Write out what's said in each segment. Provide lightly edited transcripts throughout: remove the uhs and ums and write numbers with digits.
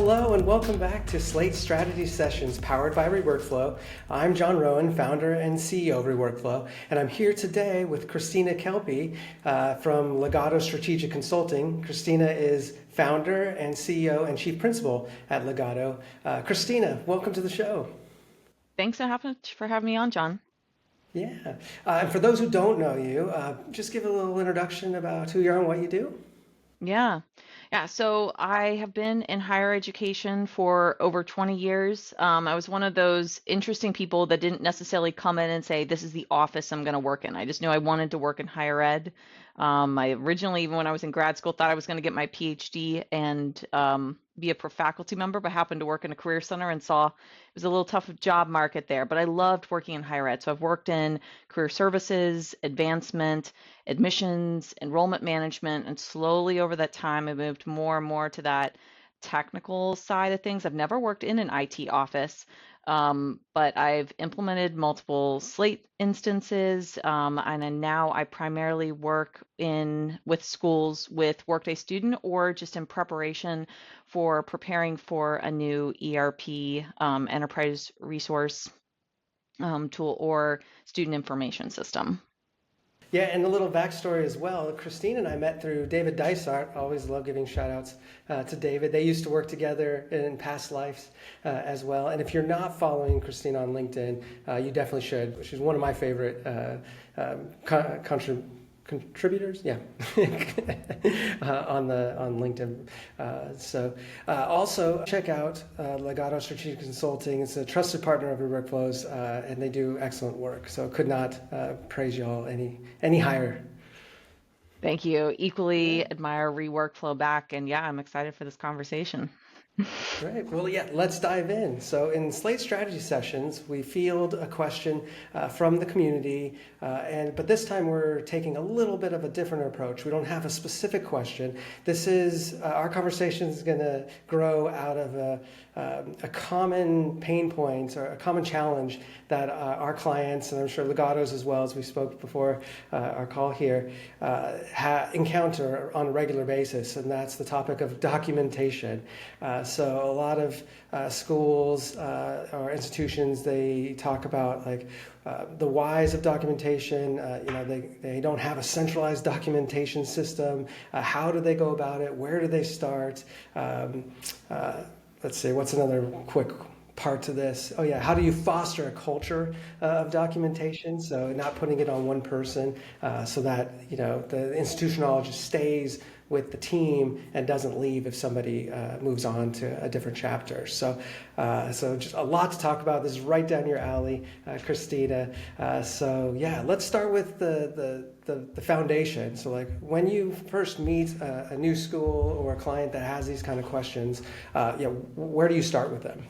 Hello and welcome back to Slate Strategy Sessions powered by ReWorkflow. I'm Jon Rowand, founder and CEO of ReWorkflow, and I'm here today with Kristina Kelpe from Legato Strategic Consulting. Kristina is founder and CEO and chief principal at Legato. Kristina, welcome to the show. Thanks for having me on, John. Yeah, and for those who don't know you, just give a little introduction about who you are and what you do. Yeah. Yeah. So I have been in higher education for over 20 years. I was one of those interesting people that didn't necessarily come in and say, this is the office I'm going to work in. I just knew I wanted to work in higher ed. I originally, even when I was in grad school, thought I was going to get my PhD and be a faculty member, but happened to work in a career center and saw it was a little tough job market there. But I loved working in higher ed. So I've worked in career services, advancement, admissions, enrollment management, and slowly over that time, I moved more and more to that technical side of things. I've never worked in an IT office, but I've implemented multiple Slate instances, and then now I primarily work in with schools with Workday Student or just in preparation for preparing for a new ERP, enterprise resource tool or student information system. Yeah, and a little backstory as well. Christine and I met through David Dysart. Always love giving shout outs to David. They used to work together in past lives as well. And if you're not following Christine on LinkedIn, you definitely should. She's one of my favorite contributors, yeah, on LinkedIn. Also check out Legato Strategic Consulting. It's a trusted partner of ReWorkflow's, and they do excellent work. So could not praise y'all any higher. Thank you. Equally admire ReWorkflow back, and yeah, I'm excited for this conversation. Great. Well, yeah, let's dive in. So in Slate Strategy Sessions, we field a question from the community, but this time we're taking a little bit of a different approach. We don't have a specific question. This is, our conversation is going to grow out of a common pain point or a common challenge that our clients, and I'm sure Legato's as well, as we spoke before our call here, encounter on a regular basis, and that's the topic of documentation. So a lot of schools or institutions, they talk about like the whys of documentation. They don't have a centralized documentation system. How do they go about it? Where do they start? Let's see, what's another quick part to this? Oh yeah, how do you foster a culture of documentation? So not putting it on one person, so that the institutional knowledge stays with the team and doesn't leave if somebody moves on to a different chapter. So just a lot to talk about. This is right down your alley, Kristina. So yeah, let's start with the foundation. So like when you first meet a new school or a client that has these kind of questions, where do you start with them?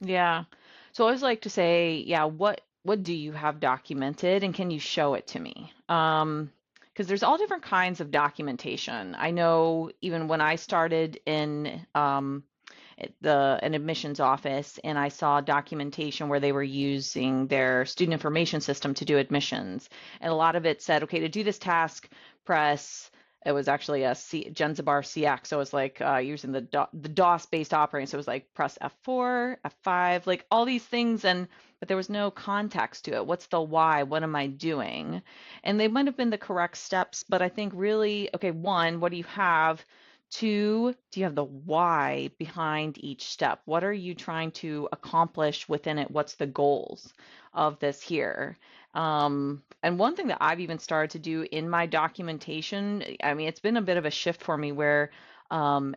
Yeah. So I always like to say, yeah, what do you have documented and can you show it to me? Because there's all different kinds of documentation. I know even when I started in an admissions office and I saw documentation where they were using their student information system to do admissions, and a lot of it said, okay, to do this task, press. It was actually a Genzabar CX, so it was like using the DOS-based operating. So it was like press F4, F5, like all these things, but there was no context to it. What's the why? What am I doing? And they might have been the correct steps, but I think really, okay, one, what do you have? Two, do you have the why behind each step? What are you trying to accomplish within it? What's the goals of this here? And one thing that I've even started to do in my documentation, I mean, it's been a bit of a shift for me where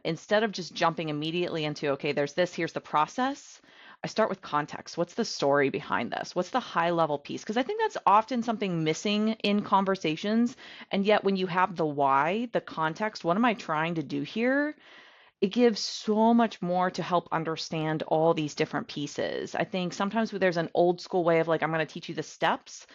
instead of just jumping immediately into, okay, there's this, here's the process, I start with context. What's the story behind this? What's the high level piece? Because I think that's often something missing in conversations. And yet, when you have the why, the context, what am I trying to do here? It gives so much more to help understand all these different pieces. I think sometimes there's an old school way of like, I'm going to teach you the steps,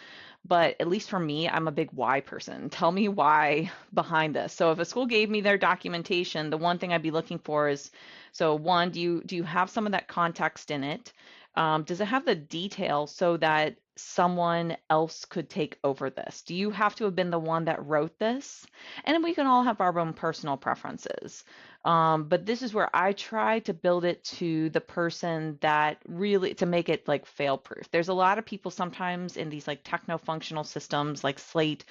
but at least for me, I'm a big why person. Tell me why behind this. So if a school gave me their documentation, the one thing I'd be looking for is, so one, do you have some of that context in it? Does it have the detail so that someone else could take over this? Do you have to have been the one that wrote this? And we can all have our own personal preferences. But this is where I try to build it to the person that really to make it like fail proof. There's a lot of people sometimes in these like techno functional systems like Slate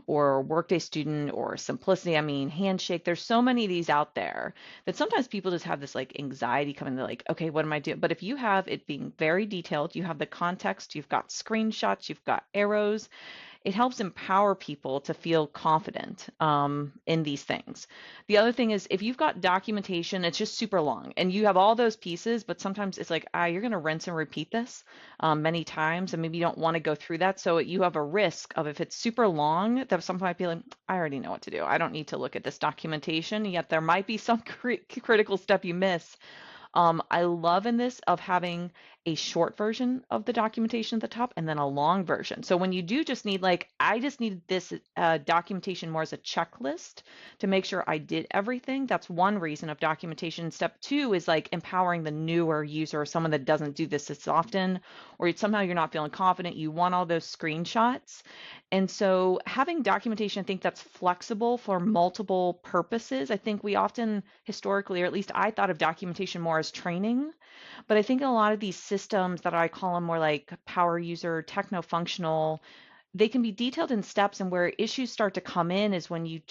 or Workday Student or Simplicity. I mean, Handshake. There's so many of these out there that sometimes people just have this like anxiety coming. They're like, okay, what am I doing? But if you have it being very detailed, you have the context, you've got screenshots, you've got arrows, it helps empower people to feel confident in these things. The other thing is if you've got documentation, it's just super long and you have all those pieces, but sometimes it's like, you're going to rinse and repeat this many times, and maybe you don't want to go through that. So you have a risk of if it's super long, that someone might be like, I already know what to do. I don't need to look at this documentation. Yet there might be some critical step you miss. I love in this of having a short version of the documentation at the top and then a long version. So when you do just need like, I just need this documentation more as a checklist to make sure I did everything. That's one reason of documentation. Step two is like empowering the newer user or someone that doesn't do this as often, or somehow you're not feeling confident. You want all those screenshots. And so having documentation, I think that's flexible for multiple purposes. I think we often historically, or at least I thought of documentation more as training, but I think in a lot of these systems that I call them more like power user, techno functional, they can be detailed in steps, and where issues start to come in is when you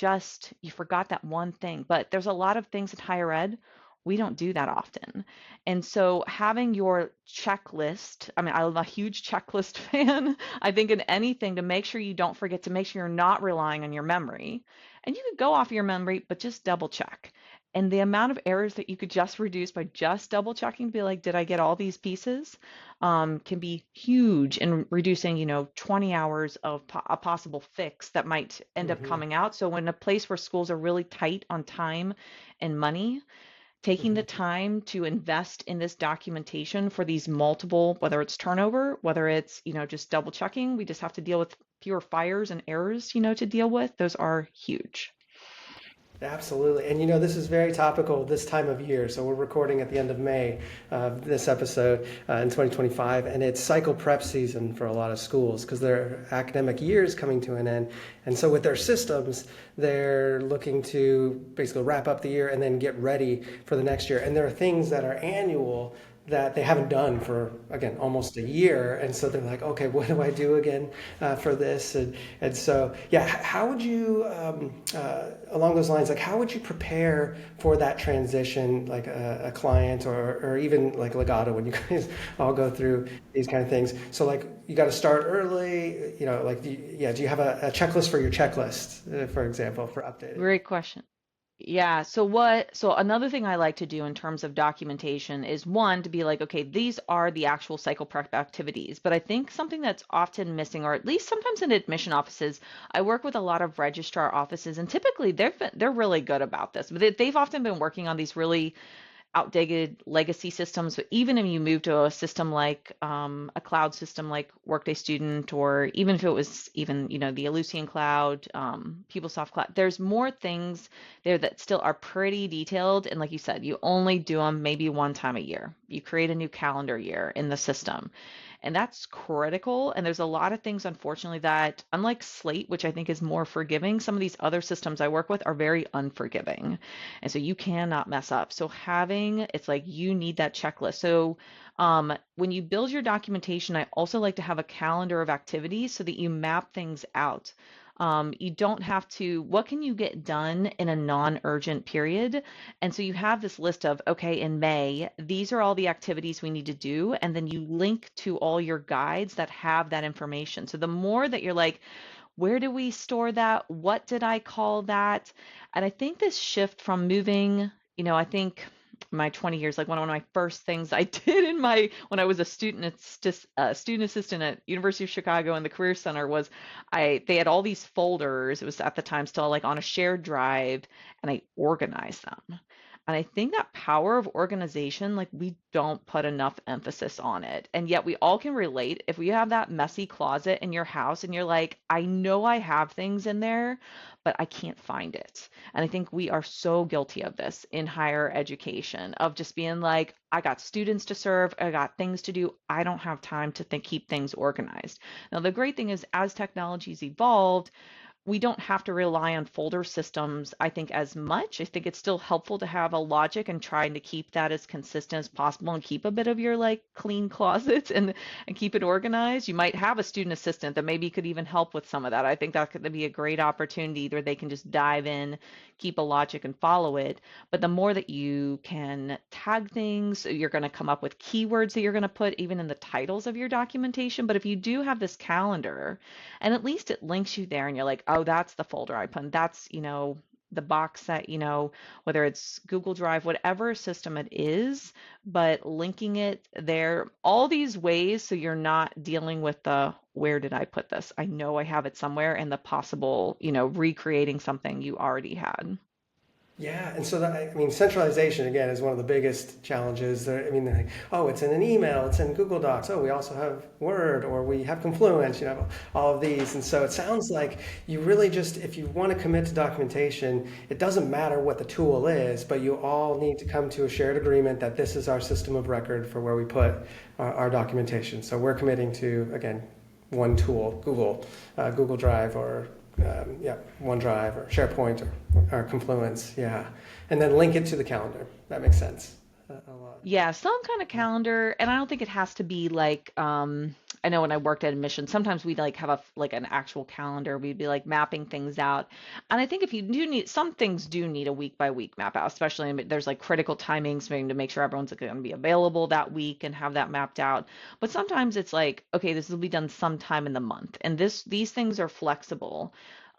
forgot that one thing. But there's a lot of things in higher ed we don't do that often. And so having your checklist, I mean, I'm a huge checklist fan. I think in anything to make sure you don't forget, to make sure you're not relying on your memory. And you could go off your memory, but just double check. And the amount of errors that you could just reduce by just double checking to be like, did I get all these pieces? Can be huge in reducing, 20 hours of a possible fix that might end up Hmm. coming out. So in a place where schools are really tight on time and money, taking the Hmm. time to invest in this documentation for these multiple, whether it's turnover, whether it's, just double checking, we just have to deal with fewer fires and errors, to deal with. Those are huge. Absolutely. And this is very topical this time of year. So we're recording at the end of May this episode in 2025. And it's cycle prep season for a lot of schools because their academic year is coming to an end. And so with their systems, they're looking to basically wrap up the year and then get ready for the next year. And there are things that are annual that they haven't done for, again, almost a year. And so they're like, okay, what do I do again for this? And so, yeah, how would you, along those lines, like how would you prepare for that transition, like a client or even like Legato when you guys all go through these kind of things? So like you got to start early, like, do you have a checklist for your checklist, for example, for updating? Great question. Yeah, so another thing I like to do in terms of documentation is one, to be like, okay, these are the actual cycle prep activities. But I think something that's often missing, or at least sometimes in admission offices, I work with a lot of registrar offices, and typically they're really good about this. But they've often been working on these really outdated legacy systems. But even if you move to a system like a cloud system like Workday Student, or even if it was even, the Ellucian Cloud, PeopleSoft Cloud, there's more things there that still are pretty detailed. And like you said, you only do them maybe one time a year. You create a new calendar year in the system. And that's critical. And there's a lot of things, unfortunately, that unlike Slate, which I think is more forgiving, some of these other systems I work with are very unforgiving. And so you cannot mess up. So it's like you need that checklist. So when you build your documentation, I also like to have a calendar of activities so that you map things out. You don't have to, what can you get done in a non-urgent period? And so you have this list of, okay, in May, these are all the activities we need to do. And then you link to all your guides that have that information. So the more that you're like, where do we store that? What did I call that? And I think this shift from moving, I think my 20 years, like one of my first things I did when I was a student assistant at University of Chicago in the Career Center was they had all these folders. It was at the time still like on a shared drive, and I organized them. And I think that power of organization, like we don't put enough emphasis on it. And yet we all can relate. If you have that messy closet in your house and you're like, I know I have things in there, but I can't find it. And I think we are so guilty of this in higher education, of just being like, I got students to serve, I got things to do, I don't have time to keep things organized. Now, the great thing is, as technology's evolved, we don't have to rely on folder systems, I think, as much. I think it's still helpful to have a logic and trying to keep that as consistent as possible and keep a bit of your like clean closets and keep it organized. You might have a student assistant that maybe could even help with some of that. I think that could be a great opportunity where they can just dive in, keep a logic and follow it. But the more that you can tag things, you're going to come up with keywords that you're going to put even in the titles of your documentation. But if you do have this calendar, and at least it links you there and you're like, oh, that's the folder I put in. That's, the box that, whether it's Google Drive, whatever system it is, but linking it there, all these ways so you're not dealing with the where did I put this? I know I have it somewhere, and the possible, recreating something you already had. Yeah, and so that, I mean, centralization again is one of the biggest challenges. I mean, they're like, oh, it's in an email, it's in Google Docs. Oh, we also have Word, or we have Confluence. All of these. And so it sounds like you really just, if you want to commit to documentation, it doesn't matter what the tool is, but you all need to come to a shared agreement that this is our system of record for where we put our documentation. So we're committing to, again, one tool, Google Drive, or yeah, OneDrive or SharePoint, or Confluence, yeah, and then link it to the calendar. That makes sense a lot. Yeah, some kind of calendar, and I don't think it has to be like I know when I worked at admissions, sometimes we'd like have like an actual calendar. We'd be like mapping things out. And I think if you do need, some things do need a week by week map out, especially there's like critical timings maybe to make sure everyone's going to be available that week and have that mapped out. But sometimes it's like, okay, this will be done sometime in the month. And these things are flexible.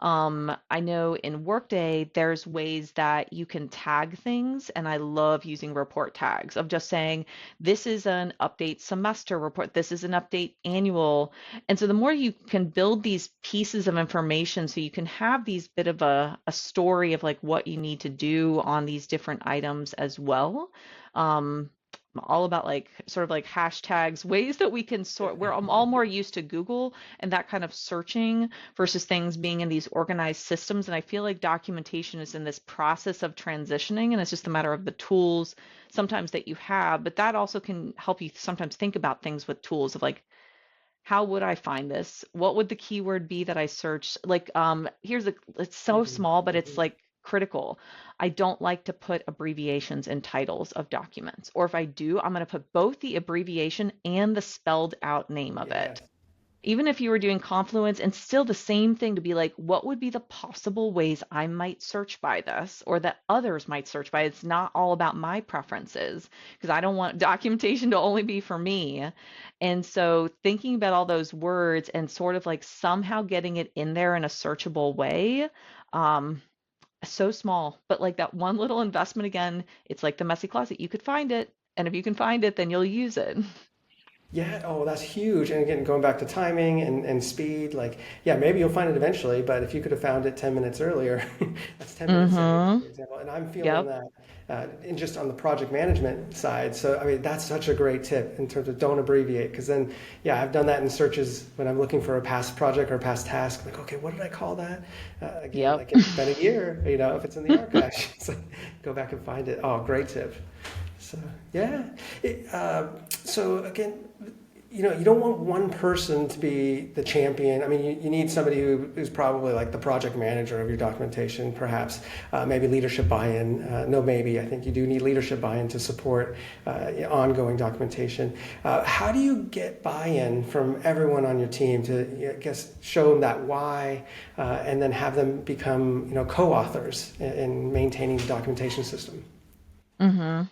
I know in Workday, there's ways that you can tag things, and I love using report tags of just saying, this is an update semester report, this is an update annual. And so the more you can build these pieces of information, so you can have these bit of a story of like what you need to do on these different items as well. I'm all about like sort of like hashtags, ways that we can sort. I'm all more used to Google and that kind of searching versus things being in these organized systems. And I feel like documentation is in this process of transitioning, and it's just a matter of the tools sometimes that you have. But that also can help you sometimes think about things with tools of like, how would I find this? What would the keyword be that I searched? Like, it's so Mhm, small, but it's mhm. like critical. I don't like to put abbreviations in titles of documents. Or if I do, I'm going to put both the abbreviation and the spelled out name of it. Yes. Even if you were doing Confluence, and still the same thing, to be like, what would be the possible ways I might search by this or that others might search by? It's not all about my preferences, because I don't want documentation to only be for me. And so thinking about all those words and sort of like somehow getting it in there in a searchable way, um, so small, but like that one little investment again, it's like the messy closet. You could find it. And if you can find it, then you'll use it. Yeah, oh, that's huge. And again, going back to timing and speed, like, yeah, maybe you'll find it eventually, but if you could have found it 10 minutes earlier, that's 10 minutes saved, Mm-hmm. for example. And I'm feeling Yep. that in just on the project management side. So, I mean, that's such a great tip in terms of don't abbreviate. Because then, yeah, I've done that in searches when I'm looking for a past project or a past task. Like, okay, what did I call that? Again, Yep. like if it's been a year, if it's in the archive, so go back and find it. Oh, great tip. So, yeah. So again, you don't want one person to be the champion. I mean, you need somebody who's probably like the project manager of your documentation, perhaps, maybe leadership buy-in. No, maybe. I think you do need leadership buy-in to support ongoing documentation. How do you get buy-in from everyone on your team to, I guess, show them that why, and then have them become, co-authors in maintaining the documentation system? Mm-hmm.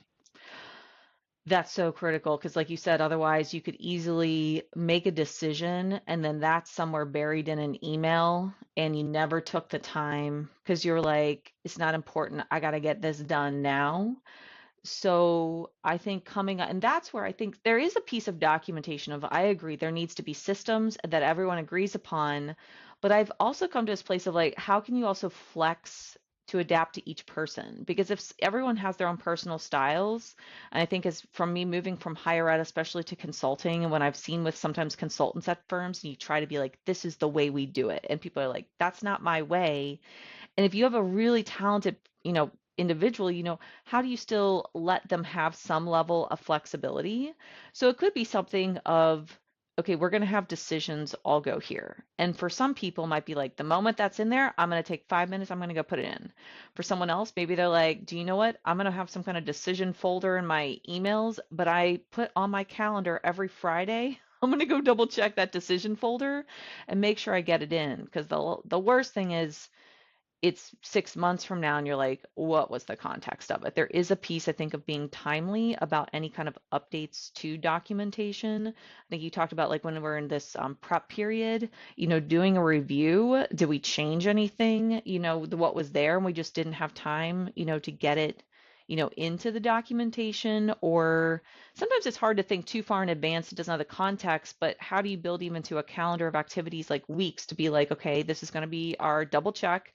That's so critical because, like you said, otherwise you could easily make a decision and then that's somewhere buried in an email and you never took the time because you're like, it's not important. I got to get this done now. So I think coming up, and that's where I think there is a piece of documentation of, I agree, there needs to be systems that everyone agrees upon. But I've also come to this place of like, how can you also flex to adapt to each person. Because if everyone has their own personal styles, and I think as from me moving from higher ed, especially to consulting, and when I've seen with sometimes consultants at firms, and you try to be like, this is the way we do it. And people are like, that's not my way. And if you have a really talented, individual, how do you still let them have some level of flexibility? So it could be something of, okay, we're going to have decisions all go here. And for some people might be like, the moment that's in there, I'm going to take 5 minutes, I'm going to go put it in. For someone else, maybe they're like, do you know what? I'm going to have some kind of decision folder in my emails, but I put on my calendar every Friday. I'm going to go double check that decision folder and make sure I get it in. Because the worst thing is it's 6 months from now and you're like, what was the context of it? There is a piece, I think, of being timely about any kind of updates to documentation. I think you talked about like when we're in this prep period, doing a review. Did we change anything, what was there and we just didn't have time, to get it, into the documentation? Or sometimes it's hard to think too far in advance. It doesn't have the context, but how do you build even to a calendar of activities like weeks to be like, okay, this is going to be our double check,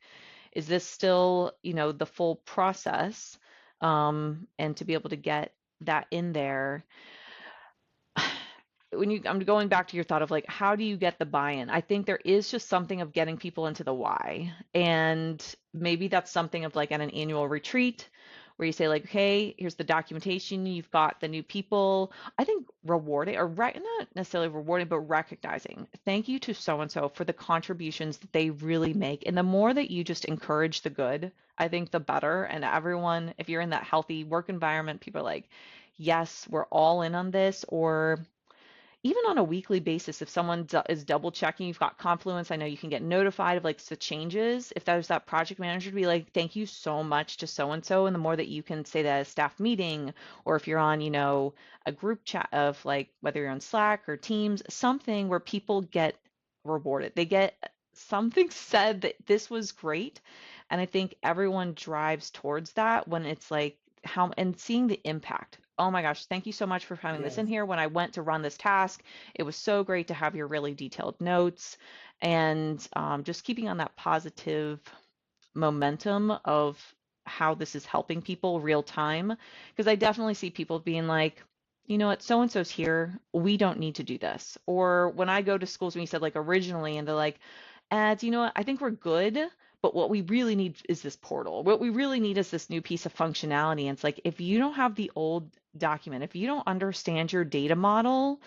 is this still, the full process? And to be able to get that in there. I'm going back to your thought of like, how do you get the buy-in? I think there is just something of getting people into the why. And maybe that's something of like at an annual retreat where you say like, okay, here's the documentation, you've got the new people. I think rewarding or not necessarily rewarding, but recognizing, thank you to so and so for the contributions that they really make. And the more that you just encourage the good, I think the better. And everyone, if you're in that healthy work environment, people are like, yes, we're all in on this. Or even on a weekly basis, if someone is double checking, you've got Confluence, I know you can get notified of like the changes. If there's that project manager to be like, thank you so much to so and so. And the more that you can say that at a staff meeting, or if you're on, a group chat of like whether you're on Slack or Teams, something where people get rewarded. They get something said that this was great. And I think everyone drives towards that when it's like how and seeing the impact. Oh my gosh, thank you so much for having this in Yes. here. When I went to run this task, it was so great to have your really detailed notes and just keeping on that positive momentum of how this is helping people real time. Because I definitely see people being like, you know what, so and so's here. We don't need to do this. Or when I go to schools, when you said like originally, and they're like, do you know what, I think we're good. But what we really need is this portal. What we really need is this new piece of functionality. And it's like, if you don't have the old document, if you don't understand your data model,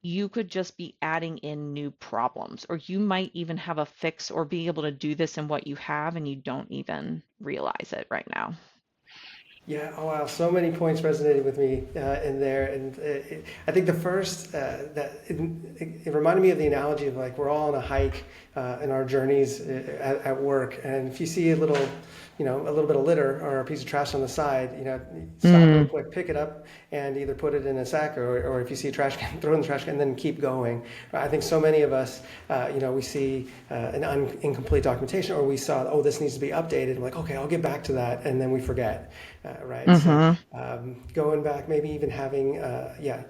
you could just be adding in new problems, or you might even have a fix or be able to do this in what you have and you don't even realize it right now. Yeah, oh wow, so many points resonated with me in there, and I think the first it reminded me of the analogy of like we're all on a hike in our journeys at work, and if you see a little, a little bit of litter or a piece of trash on the side, stop real Mm, quick, pick it up, and either put it in a sack or if you see a trash can, throw it in the trash can, and then keep going. I think so many of us, we see incomplete documentation, or we saw, oh, this needs to be updated. I'm like, okay, I'll get back to that, and then we forget. Right. So mm-hmm. going back, maybe even having,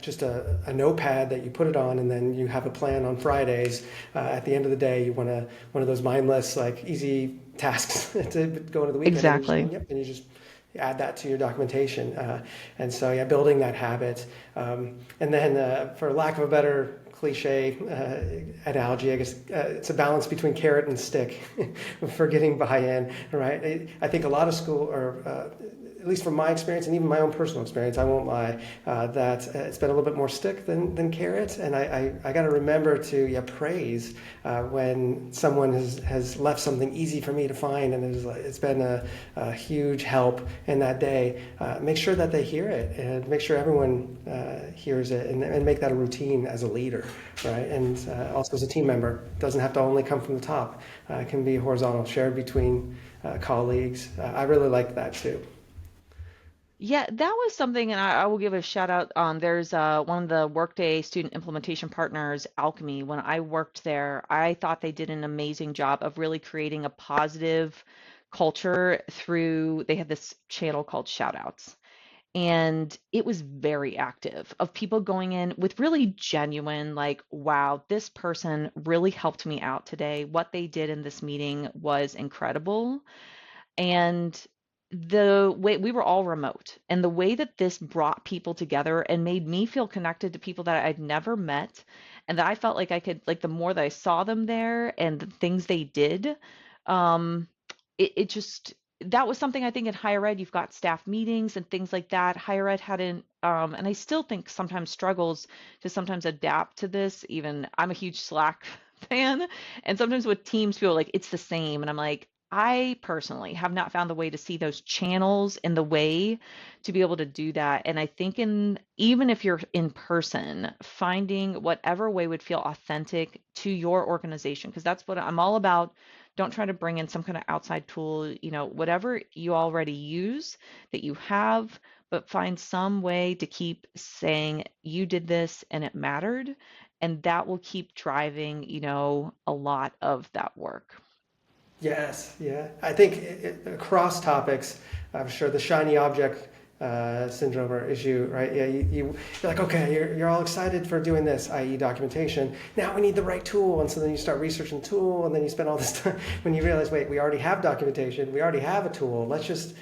just a notepad that you put it on, and then you have a plan on Fridays. At the end of the day, you want to one of those mindless, like easy tasks to go into the weekend, and you just, Exactly. yep, and you just add that to your documentation. And so, yeah, building that habit. And then, for lack of a better cliche analogy, I guess it's a balance between carrot and stick for getting buy-in, right? I think a lot of school, or at least from my experience and even my own personal experience, I won't lie, that it's been a little bit more stick than carrot. And I got to remember to praise when someone has left something easy for me to find, and it's been a huge help in that day. Make sure that they hear it, and make sure everyone hears it, and make that a routine as a leader, right? And also as a team member. It doesn't have to only come from the top. It can be horizontal, shared between colleagues. I really like that too. Yeah, that was something, and I will give a shout out on. There's one of the Workday student implementation partners, Alchemy. When I worked there, I thought they did an amazing job of really creating a positive culture through, they had this channel called Shoutouts. And it was very active of people going in with really genuine, like, wow, this person really helped me out today. What they did in this meeting was incredible. And the way we were all remote, and the way that this brought people together and made me feel connected to people that I'd never met, and that I felt like I could, like, the more that I saw them there and the things they did, um, it just, that was something I think in higher ed, you've got staff meetings and things like that. Higher ed hadn't, and I still think sometimes struggles to sometimes adapt to this. Even I'm a huge Slack fan, and sometimes with teams feel like it's the same. And I'm like, I personally have not found the way to see those channels in the way to be able to do that. And I think in, even if you're in person, finding whatever way would feel authentic to your organization, because that's what I'm all about. Don't try to bring in some kind of outside tool, whatever you already use that you have, but find some way to keep saying you did this and it mattered. And that will keep driving, a lot of that work. Yes, yeah. I think across topics, I'm sure the shiny object syndrome or issue, right? Yeah, you're like, okay, you're all excited for doing this, i.e. documentation. Now we need the right tool. And so then you start researching the tool, and then you spend all this time when you realize, wait, we already have documentation. We already have a tool. Let's just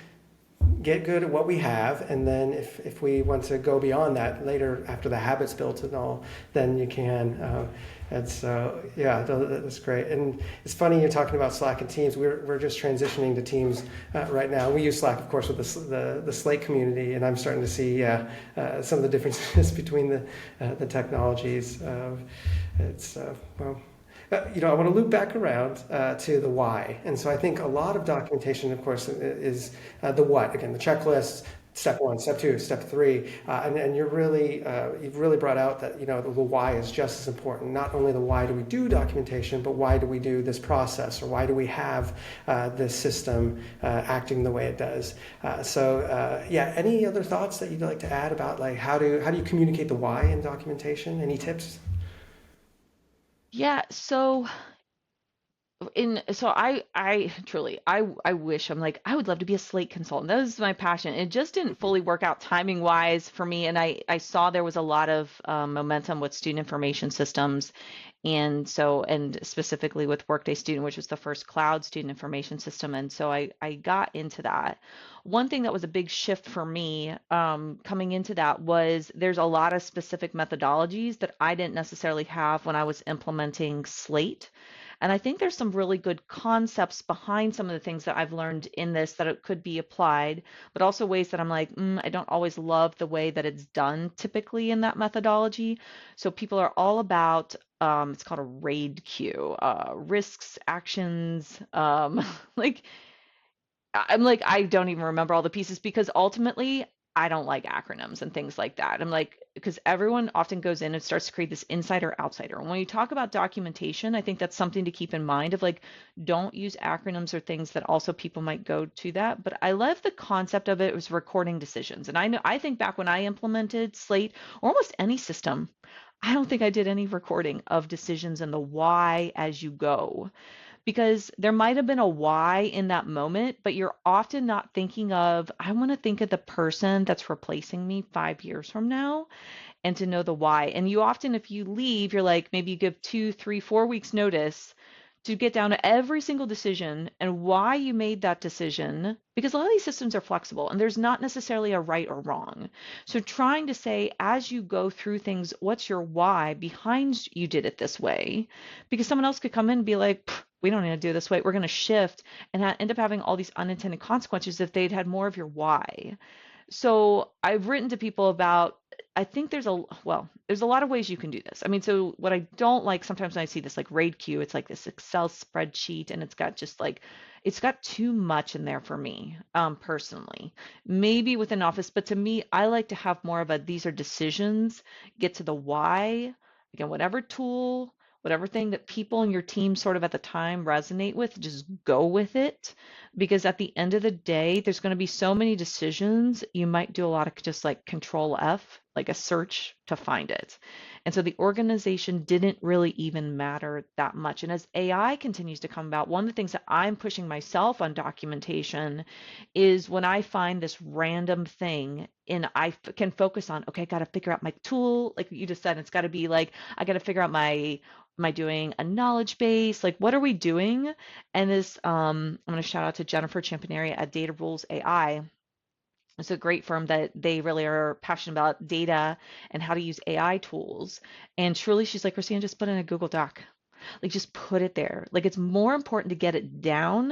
get good at what we have, and then if we want to go beyond that later after the habits built and all, then you can. And so yeah, that's great. And it's funny you're talking about Slack and Teams. We're just transitioning to Teams right now. We use Slack, of course, with the Slate community, and I'm starting to see some of the differences between the technologies. It's well. I want to loop back around to the why. And so I think a lot of documentation, of course, is the what. Again, the checklist, step one, step two, step three. And you've really brought out that, the why is just as important. Not only the why do we do documentation, but why do we do this process, or why do we have this system acting the way it does? Any other thoughts that you'd like to add about, like, how do you communicate the why in documentation? Any tips? Yeah, so I truly, I wish, I'm like, I would love to be a Slate consultant. That was my passion. It just didn't fully work out timing wise for me. And I saw there was a lot of momentum with student information systems. And specifically with Workday Student, which was the first cloud student information system. And so I got into that. One thing that was a big shift for me coming into that was there's a lot of specific methodologies that I didn't necessarily have when I was implementing Slate. And I think there's some really good concepts behind some of the things that I've learned in this that it could be applied, but also ways that I'm like, I don't always love the way that it's done typically in that methodology. So people are all about, it's called a RAID queue, risks, actions, like I'm like, I don't even remember all the pieces because ultimately I don't like acronyms and things like that. I'm like, because everyone often goes in and starts to create this insider outsider. And when you talk about documentation, I think that's something to keep in mind of like, don't use acronyms or things that also people might go to that. But I love the concept of it was recording decisions. And I think back when I implemented Slate or almost any system, I don't think I did any recording of decisions and the why as you go because there might have been a why in that moment, but you're often not thinking of, I want to think of the person that's replacing me 5 years from now and to know the why. And you often, if you leave, you're like, maybe you give 2, 3, 4 weeks notice to get down to every single decision and why you made that decision because a lot of these systems are flexible and there's not necessarily a right or wrong. So trying to say as you go through things, what's your why behind you did it this way? Because someone else could come in and be like, we don't need to do it this way. We're going to shift and end up having all these unintended consequences if they'd had more of your why. So I've written to people about, I think there's a lot of ways you can do this. I mean, so what I don't like sometimes when I see this like RAID queue, it's like this Excel spreadsheet and it's got just like, it's got too much in there for me, personally. Maybe within Office, but to me, I like to have more of a, these are decisions, get to the why. Again, whatever tool, whatever thing that people in your team sort of at the time resonate with, just go with it because at the end of the day, there's going to be so many decisions. You might do a lot of just like control F, like a search to find it. And so the organization didn't really even matter that much. And as AI continues to come about, one of the things that I'm pushing myself on documentation is when I find this random thing and can focus on, okay, I got to figure out my tool. Like you just said, it's got to be like, I got to figure out am I doing a knowledge base? Like, what are we doing? And I'm going to shout out to Jennifer Champaneri at Data Rules AI. It's a great firm that they really are passionate about data and how to use AI tools. And truly, she's like, Christina, just put in a Google Doc. Like just put it there. Like it's more important to get it down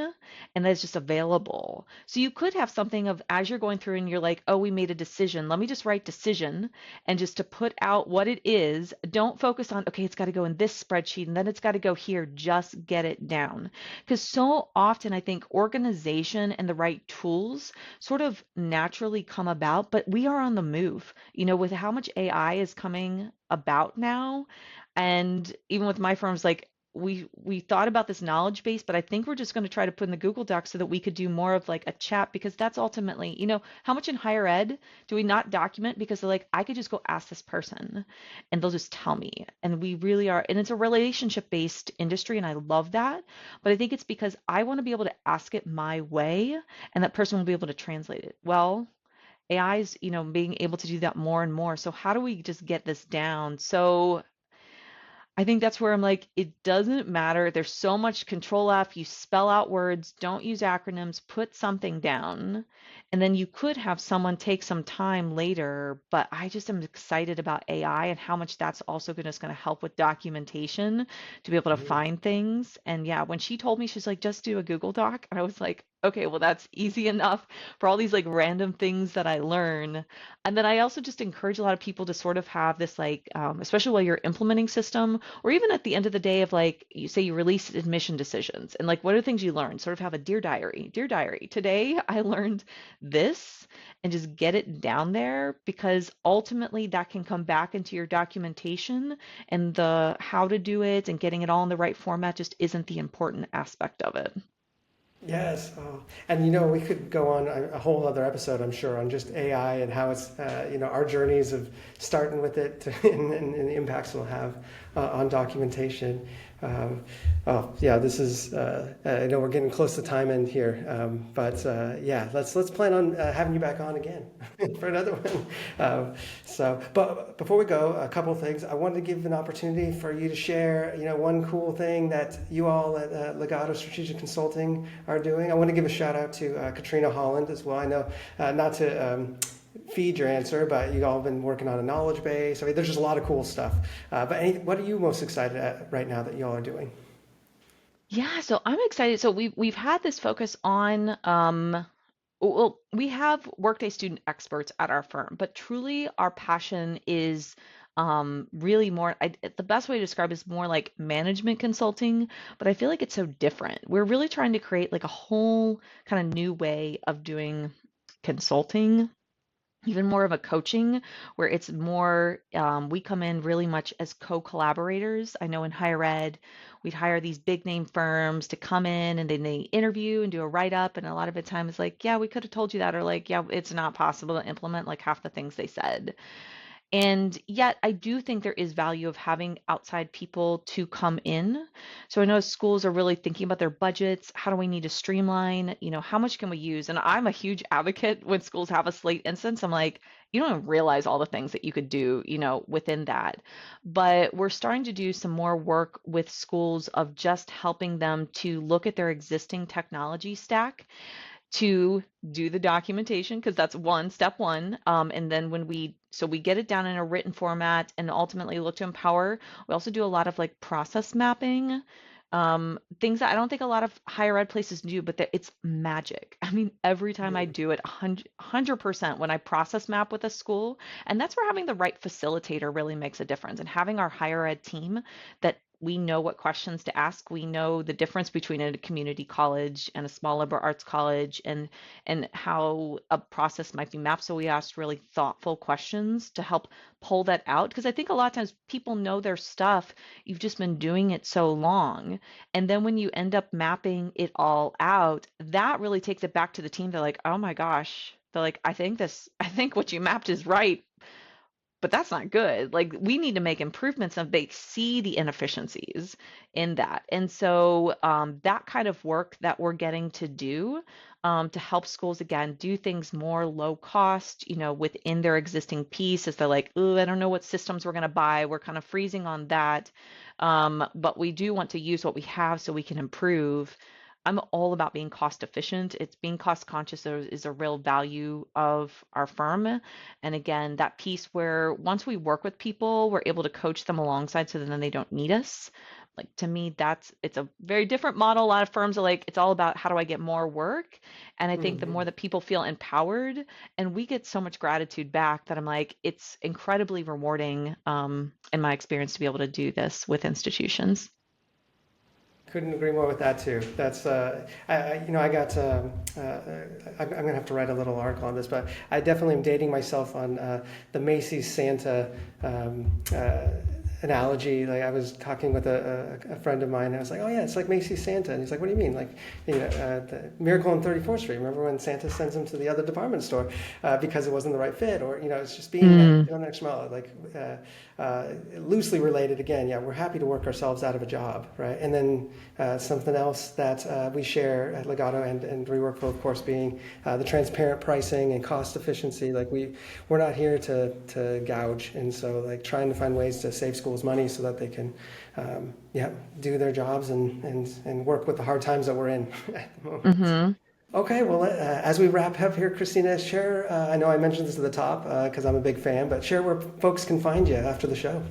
and that it's just available. So you could have something of as you're going through and you're like, oh, we made a decision. Let me just write decision and just to put out what it is. Don't focus on, okay, it's got to go in this spreadsheet and then it's got to go here. Just get it down. Because so often I think organization and the right tools sort of naturally come about, but we are on the move, with how much AI is coming about now and even with my firms, like we thought about this knowledge base, but I think we're just going to try to put in the Google Docs so that we could do more of like a chat because that's ultimately, how much in higher ed do we not document because they're like, I could just go ask this person and they'll just tell me. And we really are, and it's a relationship based industry, and I love that. But I think it's because I want to be able to ask it my way and that person will be able to translate it. Well, AI is, being able to do that more and more. So how do we just get this down? So I think that's where I'm like, it doesn't matter. There's so much control F. You spell out words, don't use acronyms, put something down. And then you could have someone take some time later. But I just am excited about AI and how much that's also just going to help with documentation to be able to Mhm. find things. And yeah, when she told me, she's like, just do a Google Doc. I was like, okay, well, that's easy enough for all these like random things that I learn. And then I also just encourage a lot of people to sort of have this like, especially while you're implementing system, or even at the end of the day of like, you say you release admission decisions and like, what are things you learned? Sort of have a dear diary. Dear diary, today I learned this and just get it down there because ultimately that can come back into your documentation and the how to do it and getting it all in the right format just isn't the important aspect of it. Yes, oh. And we could go on a whole other episode, I'm sure, on just AI and how it's, our journeys of starting with it and the impacts we'll have on documentation. Um, oh, yeah, this is, I know we're getting close to time end here, but yeah, let's plan on having you back on again for another one. But before we go, a couple of things. I wanted to give an opportunity for you to share, one cool thing that you all at Legato Strategic Consulting are doing. I want to give a shout out to Katrina Holland as well. I know not to feed your answer, but you all have been working on a knowledge base. I mean, there's just a lot of cool stuff. What are you most excited at right now that you all are doing? Yeah, so I'm excited. So we've had this focus on well, we have Workday student experts at our firm, but truly our passion is really more, the best way to describe it is more like management consulting, but I feel like it's so different. We're really trying to create like a whole kind of new way of doing consulting, even more of a coaching where it's more we come in really much as co-collaborators. I know in higher ed we'd hire these big name firms to come in and then they interview and do a write-up, and a lot of the time it's like, yeah, we could have told you that, or like, yeah, it's not possible to implement like half the things they said. And yet, I do think there is value of having outside people to come in. So I know schools are really thinking about their budgets. How do we need to streamline? How much can we use? And I'm a huge advocate when schools have a Slate instance. I'm like, you don't even realize all the things that you could do, within that. But we're starting to do some more work with schools of just helping them to look at their existing technology stack to do the documentation because that's step one. And then we get it down in a written format and ultimately look to empower. We also do a lot of like process mapping, things that I don't think a lot of higher ed places do, but that it's magic. I mean, every time I Mm. do it, 100% when I process map with a school, and that's where having the right facilitator really makes a difference. And having our higher ed team that we know what questions to ask. We know the difference between a community college and a small liberal arts college and how a process might be mapped. So we asked really thoughtful questions to help pull that out. Because I think a lot of times people know their stuff. You've just been doing it so long. And then when you end up mapping it all out, that really takes it back to the team. They're like, oh my gosh. They're like, I think what you mapped is right, but that's not good. Like we need to make improvements and they see the inefficiencies in that. And so that kind of work that we're getting to do to help schools again do things more low cost, within their existing piece as they're like, oh, I don't know what systems we're going to buy. We're kind of freezing on that. But we do want to use what we have so we can improve. I'm all about being cost efficient. It's being cost conscious is a real value of our firm. And again, that piece where once we work with people, we're able to coach them alongside so that then they don't need us. Like to me, it's a very different model. A lot of firms are like, it's all about how do I get more work? And I think the Mhm. more that people feel empowered and we get so much gratitude back that I'm like, it's incredibly rewarding in my experience to be able to do this with institutions. Couldn't agree more with that too. That's I got I'm gonna have to write a little article on this, but I definitely am dating myself on the Macy's Santa analogy. Like I was talking with a friend of mine, and I was like, oh yeah, it's like Macy's Santa, and he's like, what do you mean? Like the Miracle on 34th Street. Remember when Santa sends him to the other department store because it wasn't the right fit, or it's just being that Mm, doing extra mile, like loosely related again. Yeah, we're happy to work ourselves out of a job, right? And then something else that we share at Legato and ReWorkflow, of course, being the transparent pricing and cost efficiency. Like we're not here to gouge, and so like trying to find ways to save schools money so that they can, yeah, do their jobs and work with the hard times that we're in at the moment. hmm Okay, well, as we wrap up here, Christina, share. I know I mentioned this at the top because I'm a big fan, but share where folks can find you after the show.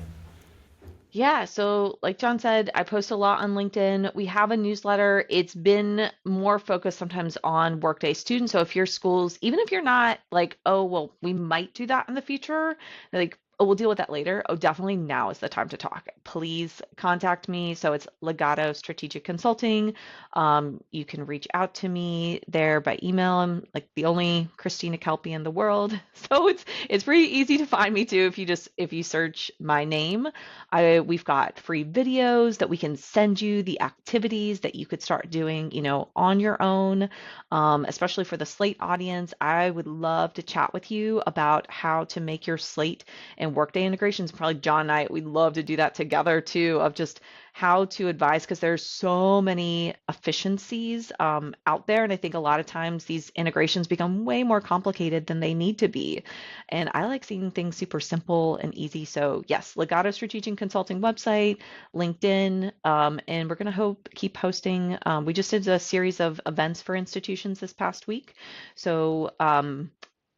Yeah, so like John said, I post a lot on LinkedIn. We have a newsletter. It's been more focused sometimes on Workday students. So if your schools, even if you're not like, oh, well, we might do that in the future, like, oh, we'll deal with that later. Oh, definitely now is the time to talk. Please contact me. So it's Legato Strategic Consulting. You can reach out to me there by email. I'm like the only Kristina Kelpe in the world. So it's pretty easy to find me too if you search my name. We've got free videos that we can send you, the activities that you could start doing, on your own. Especially for the Slate audience, I would love to chat with you about how to make your Slate and Workday integrations. Probably John and I, we'd love to do that together too, of just how to advise because there's so many efficiencies out there. And I think a lot of times these integrations become way more complicated than they need to be. And I like seeing things super simple and easy. So yes, Legato Strategic Consulting website, LinkedIn, and we're going to keep hosting. We just did a series of events for institutions this past week. So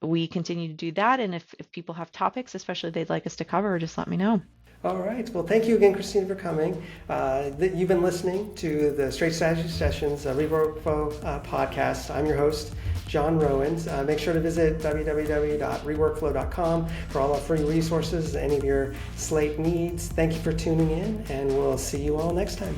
we continue to do that. And if people have topics, especially they'd like us to cover, just let me know. All right. Well, thank you again, Christine, for coming. You've been listening to the Straight Strategy Sessions ReWorkflow podcast. I'm your host, Jon Rowand. Make sure to visit www.reworkflow.com for all our free resources, any of your Slate needs. Thank you for tuning in, and we'll see you all next time.